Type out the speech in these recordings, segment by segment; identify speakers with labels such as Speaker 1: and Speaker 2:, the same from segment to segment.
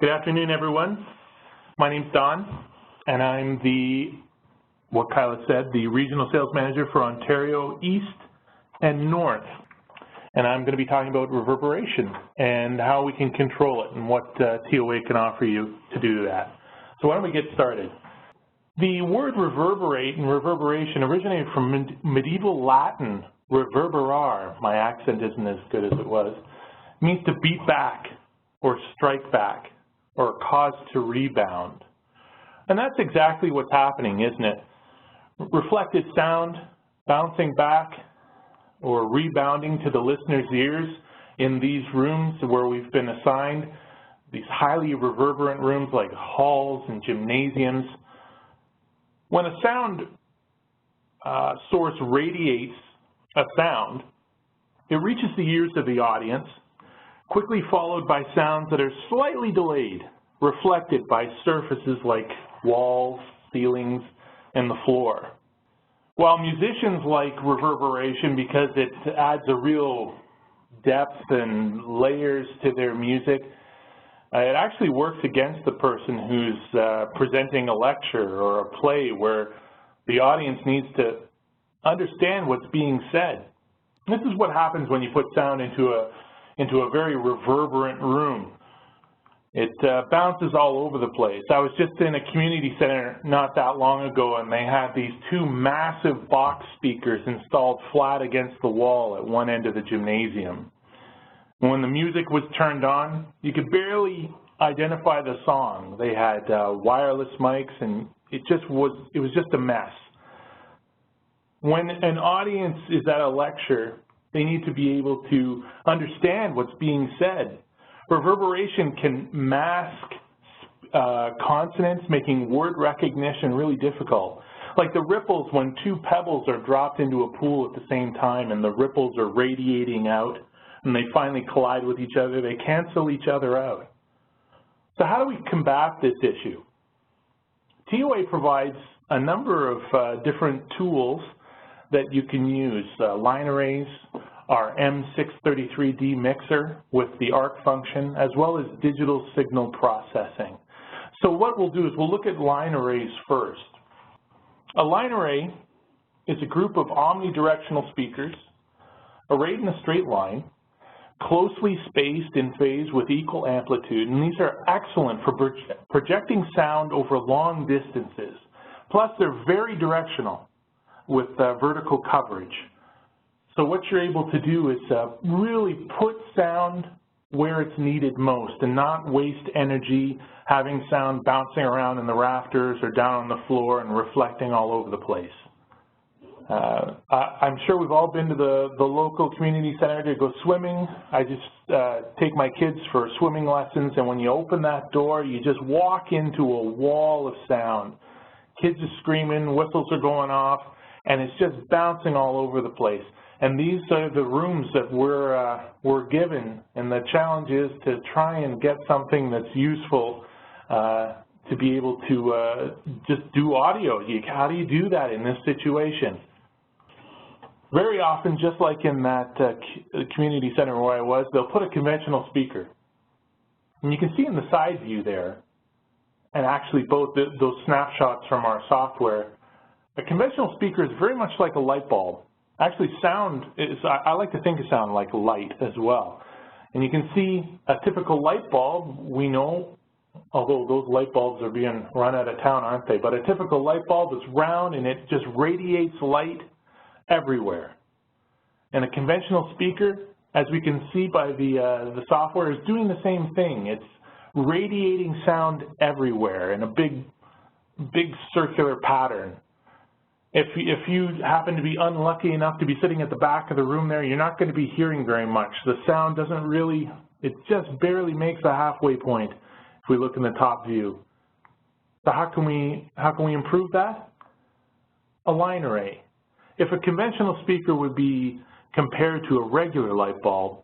Speaker 1: Good afternoon, everyone. My name's Don, and I'm what Kyla said, the Regional Sales Manager for Ontario East and North. And I'm going to be talking about reverberation and how we can control it and what TOA can offer you to do that. So why don't we get started? The word reverberate and reverberation originated from medieval Latin, reverberar, my accent isn't as good as it was, means to beat back or strike back or cause to rebound. And that's exactly what's happening, isn't it? Reflected sound bouncing back or rebounding to the listener's ears in these rooms where we've been assigned, these highly reverberant rooms like halls and gymnasiums. When a sound source radiates a sound, it reaches the ears of the audience, quickly followed by sounds that are slightly delayed, reflected by surfaces like walls, ceilings, and the floor. While musicians like reverberation because it adds a real depth and layers to their music, it actually works against the person who's presenting a lecture or a play where the audience needs to understand what's being said. This is what happens when you put sound into a very reverberant room. It bounces all over the place. I was just in a community center not that long ago, and they had these two massive box speakers installed flat against the wall at one end of the gymnasium. When the music was turned on, you could barely identify the song. They had wireless mics, and it was just a mess. When an audience is at a lecture, they need to be able to understand what's being said. Reverberation can mask consonants, making word recognition really difficult. Like the ripples when two pebbles are dropped into a pool at the same time and the ripples are radiating out and they finally collide with each other, they cancel each other out. So how do we combat this issue? TOA provides a number of different tools that you can use. Line arrays, our M-633D Mixer with the ARC function, as well as digital signal processing. So what we'll do is we'll look at line arrays first. A line array is a group of omnidirectional speakers arrayed in a straight line, closely spaced in phase with equal amplitude, and these are excellent for projecting sound over long distances. Plus, they're very directional with vertical coverage. So what you're able to do is really put sound where it's needed most and not waste energy having sound bouncing around in the rafters or down on the floor and reflecting all over the place. I'm sure we've all been to the local community center to go swimming. I just take my kids for swimming lessons, and when you open that door, you just walk into a wall of sound. Kids are screaming, whistles are going off, and it's just bouncing all over the place. And these are the rooms that we're given, and the challenge is to try and get something that's useful to be able to just do audio. How do you do that in this situation? Very often, just like in that community center where I was, they'll put a conventional speaker. And you can see in the side view there, and actually both those snapshots from our software, a conventional speaker is very much like a light bulb. Actually, sound is, I like to think of sound like light as well. And you can see a typical light bulb, we know, although those light bulbs are being run out of town, aren't they? But a typical light bulb is round and it just radiates light everywhere. And a conventional speaker, as we can see by the software, is doing the same thing. It's radiating sound everywhere in a big circular pattern. If you happen to be unlucky enough to be sitting at the back of the room there, you're not going to be hearing very much. The sound doesn't really, it just barely makes a halfway point if we look in the top view. So how can we improve that? A line array. If a conventional speaker would be compared to a regular light bulb,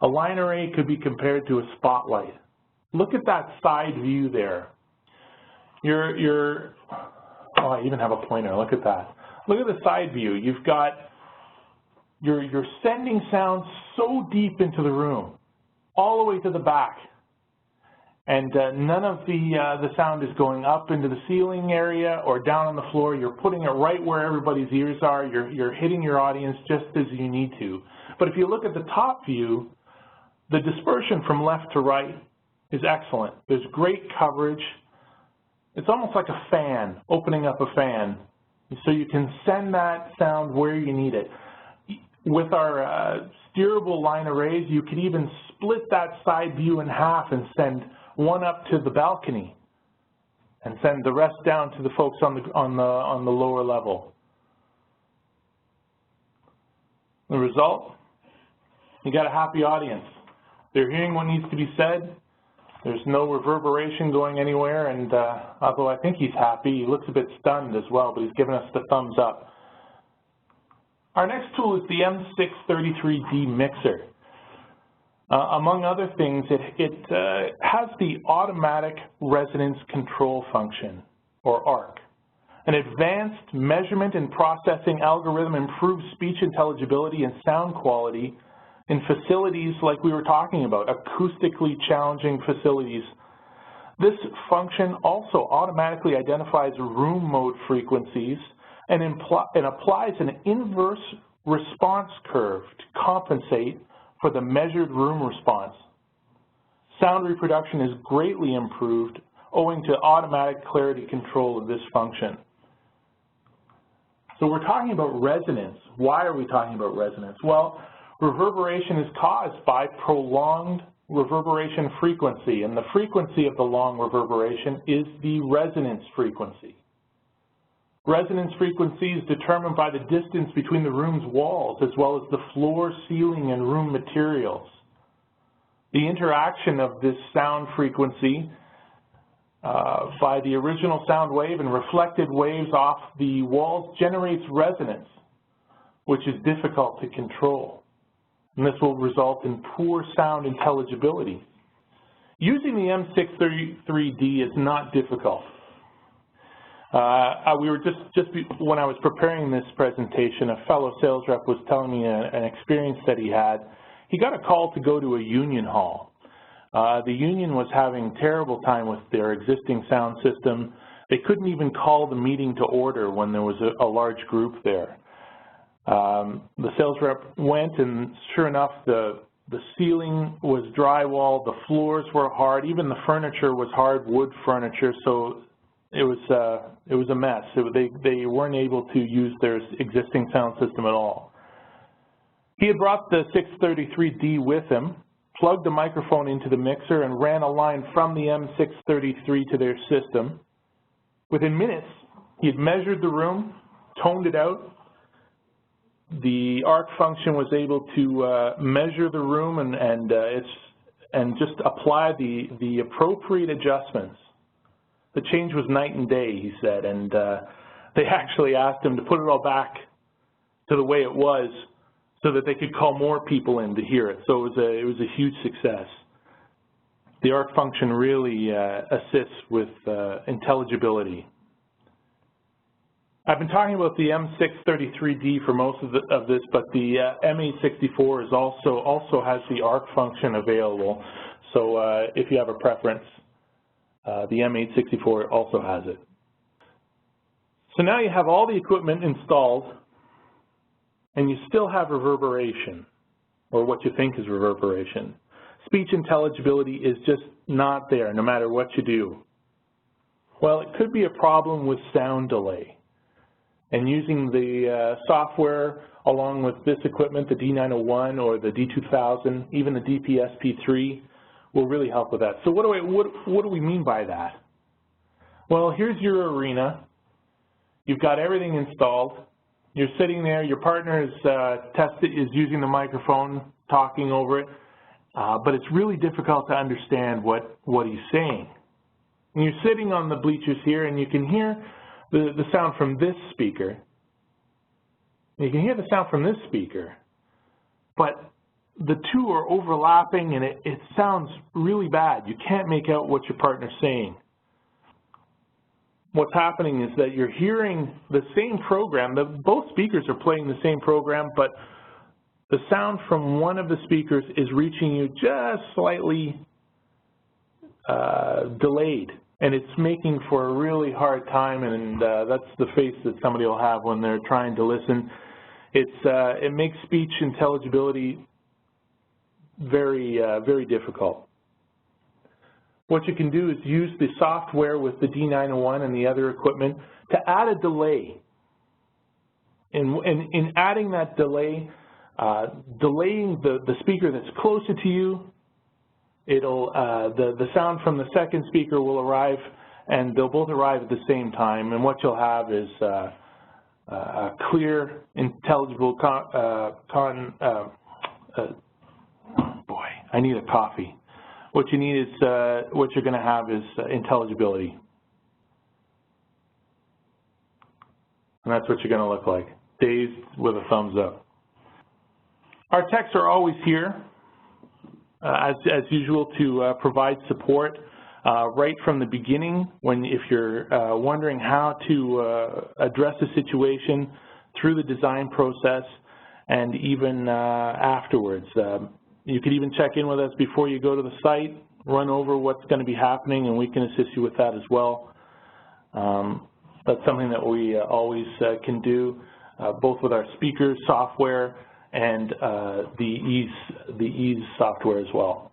Speaker 1: a line array could be compared to a spotlight. Look at that side view there. Oh, I even have a pointer. Look at that. Look at the side view. You've got, you're sending sound so deep into the room, all the way to the back. And none of the sound is going up into the ceiling area or down on the floor. You're putting it right where everybody's ears are. You're hitting your audience just as you need to. But if you look at the top view, the dispersion from left to right is excellent. There's great coverage. It's almost like a fan, opening up a fan. So you can send that sound where you need it. With our steerable line arrays, you can even split that side view in half and send one up to the balcony and send the rest down to the folks on the lower level. The result? You got a happy audience. They're hearing what needs to be said. There's no reverberation going anywhere, and although I think he's happy, he looks a bit stunned as well, but he's giving us the thumbs up. Our next tool is the M-633D Mixer. Among other things, it has the automatic resonance control function, or ARC. An advanced measurement and processing algorithm improves speech intelligibility and sound quality in facilities like we were talking about, acoustically challenging facilities. This function also automatically identifies room mode frequencies and applies an inverse response curve to compensate for the measured room response. Sound reproduction is greatly improved owing to automatic clarity control of this function. So we're talking about resonance. Why are we talking about resonance? Well, reverberation is caused by prolonged reverberation frequency, and the frequency of the long reverberation is the resonance frequency. Resonance frequency is determined by the distance between the room's walls as well as the floor, ceiling, and room materials. The interaction of this sound frequency by the original sound wave and reflected waves off the walls generates resonance, which is difficult to control. And this will result in poor sound intelligibility. Using the M-633D is not difficult. We were just when I was preparing this presentation, a fellow sales rep was telling me an experience that he had. He got a call to go to a union hall. The union was having a terrible time with their existing sound system. They couldn't even call the meeting to order when there was a large group there. The sales rep went, and sure enough, the ceiling was drywall, the floors were hard, even the furniture was hard wood furniture, so it was a mess. They weren't able to use their existing sound system at all. He had brought the 633D with him, plugged the microphone into the mixer, and ran a line from the M633 to their system. Within minutes, he had measured the room, toned it out. The ARC function was able to measure the room and just apply the appropriate adjustments. The change was night and day, he said, and they actually asked him to put it all back to the way it was so that they could call more people in to hear it. So it was a huge success. The ARC function really assists with intelligibility. I've been talking about the M633D for most of this, but the M864 is also has the ARC function available. So if you have a preference, the M864 also has it. So now you have all the equipment installed, and you still have reverberation, or what you think is reverberation. Speech intelligibility is just not there, no matter what you do. Well, it could be a problem with sound delay. And using the software along with this equipment, the D901 or the D2000, even the DPSP3, will really help with that. So what do we mean by that? Well, here's your arena. You've got everything installed. You're sitting there. Your partner is using the microphone, talking over it, but it's really difficult to understand what he's saying. And you're sitting on the bleachers here, and you can hear the sound from this speaker. You can hear the sound from this speaker, but the two are overlapping, and it sounds really bad. You can't make out what your partner's saying. What's happening is that you're hearing the same program. Both speakers are playing the same program, but the sound from one of the speakers is reaching you just slightly delayed, and it's making for a really hard time, and that's the face that somebody will have when they're trying to listen. It makes speech intelligibility very, very difficult. What you can do is use the software with the D901 and the other equipment to add a delay. In adding that delay, delaying the speaker that's closer to you, it'll the sound from the second speaker will arrive, and they'll both arrive at the same time. And what you'll have is a clear, intelligible boy, I need a coffee. What you need is what you're going to have is intelligibility, and that's what you're going to look like. Dazed with a thumbs up. Our techs are always here, as usual, to provide support right from the beginning. If you're wondering how to address a situation through the design process, and even afterwards. You could even check in with us before you go to the site, run over what's going to be happening, and we can assist you with that as well. That's something that we always can do, both with our speakers software and the ease software as well.